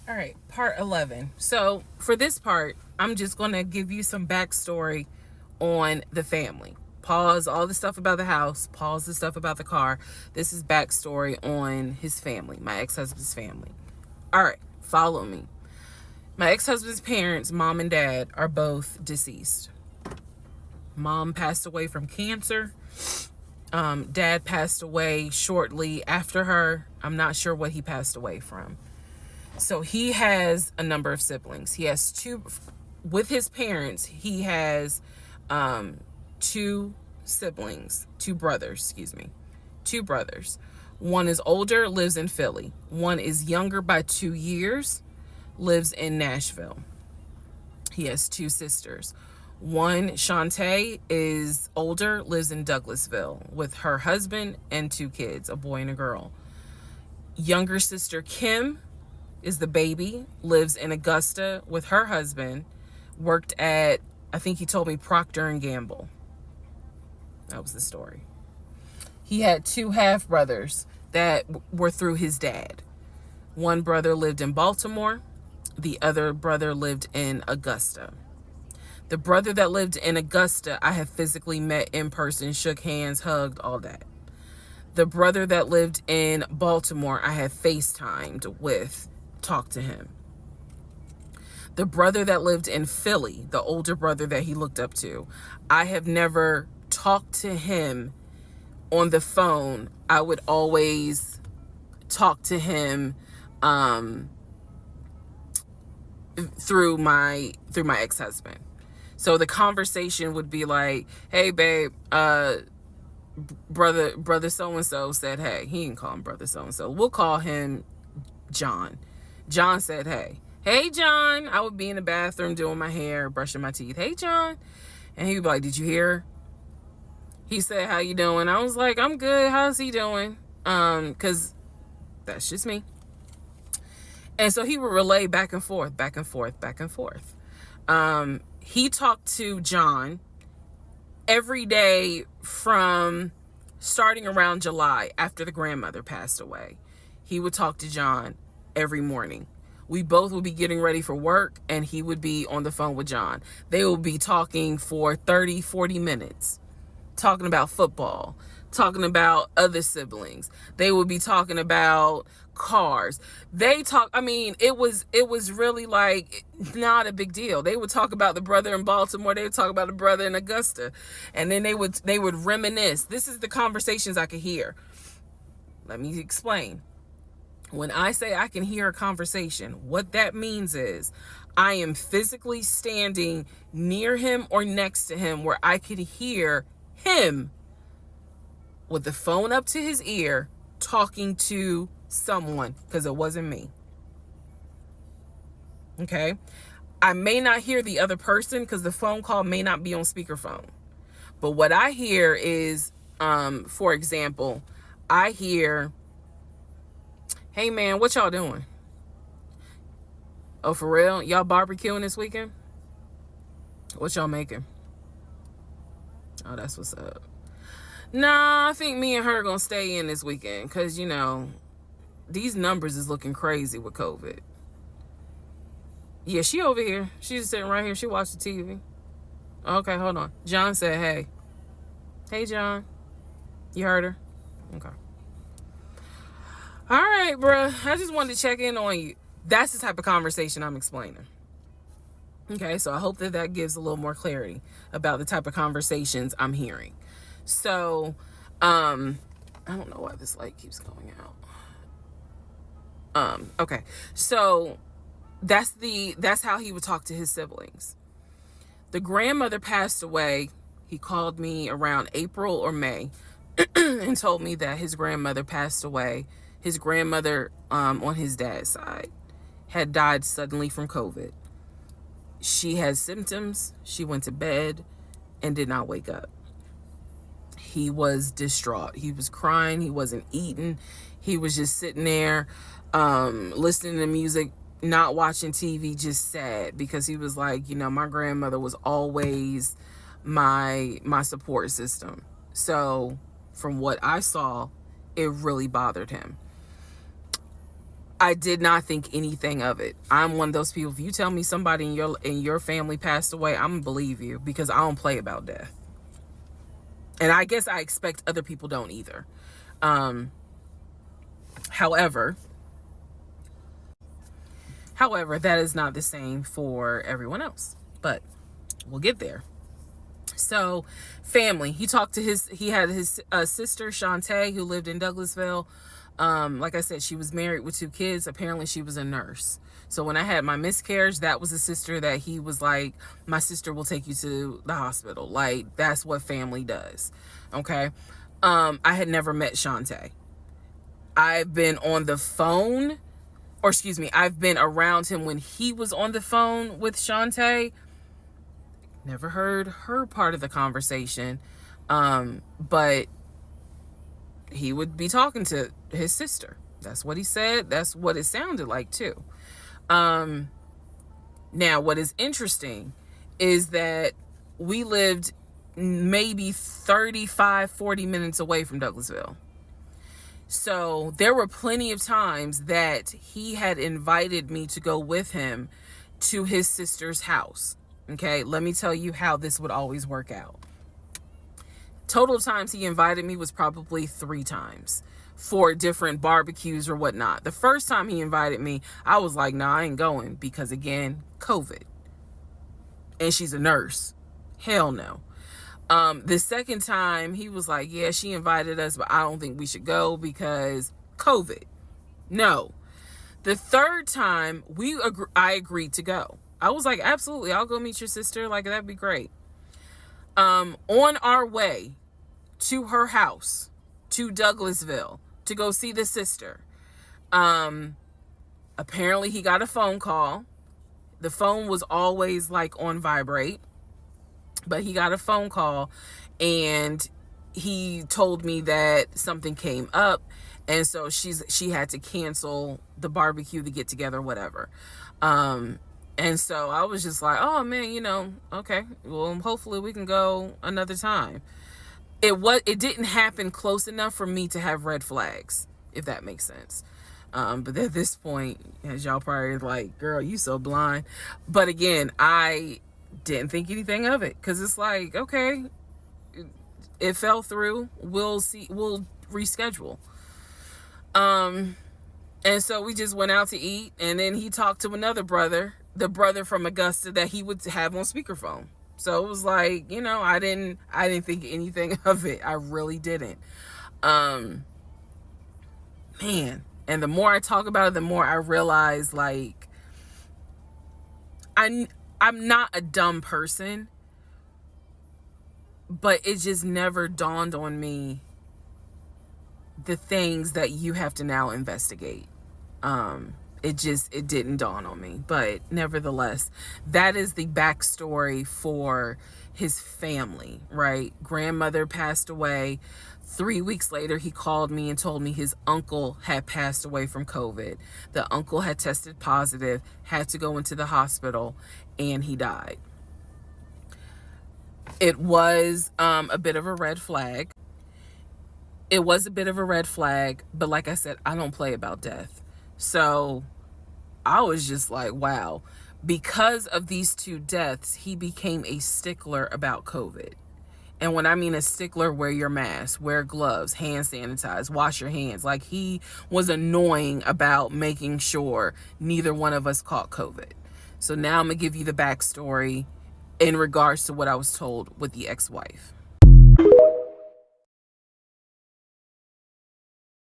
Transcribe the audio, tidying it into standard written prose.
All right, part 11. So for this part, I'm just going to give you some backstory on the family. Pause all the stuff about the house, pause the stuff about the car. This is backstory on his family, my ex-husband's family. All right, follow me. My ex-husband's parents, mom and dad, are both deceased. Mom passed away from cancer. Dad passed away shortly after her. I'm not sure what he passed away from. So he has a number of siblings. He has two, with his parents, he has two siblings, two brothers, excuse me, two brothers. One is older, lives in Philly. One is younger by 2 years, lives in Nashville. He has two sisters. One, Shantae, is older, lives in Douglasville with her husband and two kids, a boy and a girl. Younger sister, Kim, is the baby, lives in Augusta with her husband, worked at, I think he told me, Procter and Gamble. That was the story. He had two half brothers that were through his dad. One brother lived in Baltimore. The other brother lived in Augusta. The brother that lived in Augusta, I have physically met in person, shook hands, hugged, all that. The brother that lived in Baltimore, I have FaceTimed with, talked to him. The brother that lived in Philly, the older brother that he looked up to, I have never talked to him on the phone. I would always talk to him through my ex-husband. So the conversation would be like, hey babe, brother so-and-so said hey. He didn't call him brother so-and-so. We'll call him John. John said hey. Hey John. I would be in the bathroom doing my hair, brushing my teeth. Hey John. And he would be like, did you hear? He said, how you doing? I was like, I'm good. How's he doing? Because that's just me. And so he would relay back and forth, back and forth, back and forth. He talked to John every day from starting around July after the grandmother passed away. He would talk to John every morning. We both would be getting ready for work and he would be on the phone with John. They would be talking for 30, 40 minutes, talking about football, talking about other siblings. They would be talking about cars. It was really like not a big deal. They would talk about the brother in Baltimore. They would talk about the brother in Augusta. And then they would reminisce. This is the conversations I could hear. Let me explain. When I say I can hear a conversation, what that means is I am physically standing near him or next to him where I could hear him with the phone up to his ear talking to someone, because it wasn't me. Okay? I may not hear the other person because the phone call may not be on speakerphone. But what I hear is, for example, I hear, hey man, what y'all doing? Oh, for real? Y'all barbecuing this weekend? What y'all making? Oh, that's what's up. Nah, I think me and her gonna stay in this weekend because, these numbers is looking crazy with COVID. Yeah, she over here. She's just sitting right here. She watched the TV. Okay, hold on. John said, hey. Hey, John. You heard her? Okay. All right, bruh. I just wanted to check in on you. That's the type of conversation I'm explaining. Okay, so I hope that gives a little more clarity about the type of conversations I'm hearing. So, I don't know why this light keeps going out. Okay, so that's how he would talk to his siblings. The grandmother passed away. He called me around April or May and told me that his grandmother passed away. His grandmother, on his dad's side, had died suddenly from COVID. She had symptoms. She went to bed and did not wake up. He was distraught. He was crying. He wasn't eating. He was just sitting there, listening to music, not watching TV, just sad, because he was like, my grandmother was always my support system. So from what I saw, it really bothered him. I did not think anything of it. I'm one of those people. If you tell me somebody in your family passed away, I'm gonna believe you, because I don't play about death. And I guess I expect other people don't either. However, that is not the same for everyone else, but we'll get there. So, family, he had his sister, Shantae, who lived in Douglasville. Like I said, she was married with 2 kids. Apparently she was a nurse. So when I had my miscarriage, that was a sister that he was like, my sister will take you to the hospital. Like, that's what family does. Okay. I had never met Shantae. I've been on the phone, or excuse me, I've been around him when he was on the phone with Shantae. Never heard her part of the conversation. But he would be talking to his sister. That's what he said. That's what it sounded like too. Now, what is interesting is that we lived maybe 35, 40 minutes away from Douglasville. So there were plenty of times that he had invited me to go with him to his sister's house. Okay, let me tell you how this would always work out. Total times he invited me was probably 3 times for different barbecues or whatnot. The first time he invited me, I was like, nah, I ain't going, because again, COVID. And she's a nurse. Hell no. The second time he was like, yeah, she invited us, but I don't think we should go because COVID. No. The third time I agreed to go. I was like, absolutely, I'll go meet your sister. Like, that'd be great. On our way to her house, to Douglasville, to go see the sister, apparently he got a phone call. The phone was always like on vibrate, but he got a phone call and he told me that something came up, and so she had to cancel the barbecue, the get together, whatever. And so I was just like, oh man, okay, well, hopefully we can go another time. It didn't happen close enough for me to have red flags, if that makes sense. But at this point, as y'all probably like, girl, you so blind. But again, I didn't think anything of it, because it's like, okay, it fell through. We'll reschedule. And so we just went out to eat, and then he talked to another brother, the brother from Augusta that he would have on speakerphone. So it was like, I didn't think anything of it. I really didn't. Man, and the more I talk about it, the more I realize, like, I'm not a dumb person, but it just never dawned on me the things that you have to now investigate. It didn't dawn on me, but nevertheless, that is the backstory for his family, right? Grandmother passed away. 3 weeks later, he called me and told me his uncle had passed away from COVID. The uncle had tested positive, had to go into the hospital, and he died. It was a bit of a red flag. It was a bit of a red flag, but like I said, I don't play about death. So I was just like, wow. Because of these 2 deaths, he became a stickler about COVID. And when I mean a stickler, wear your mask, wear gloves, hand sanitize, wash your hands. Like, he was annoying about making sure neither one of us caught COVID. So now I'm going to give you the backstory in regards to what I was told with the ex-wife.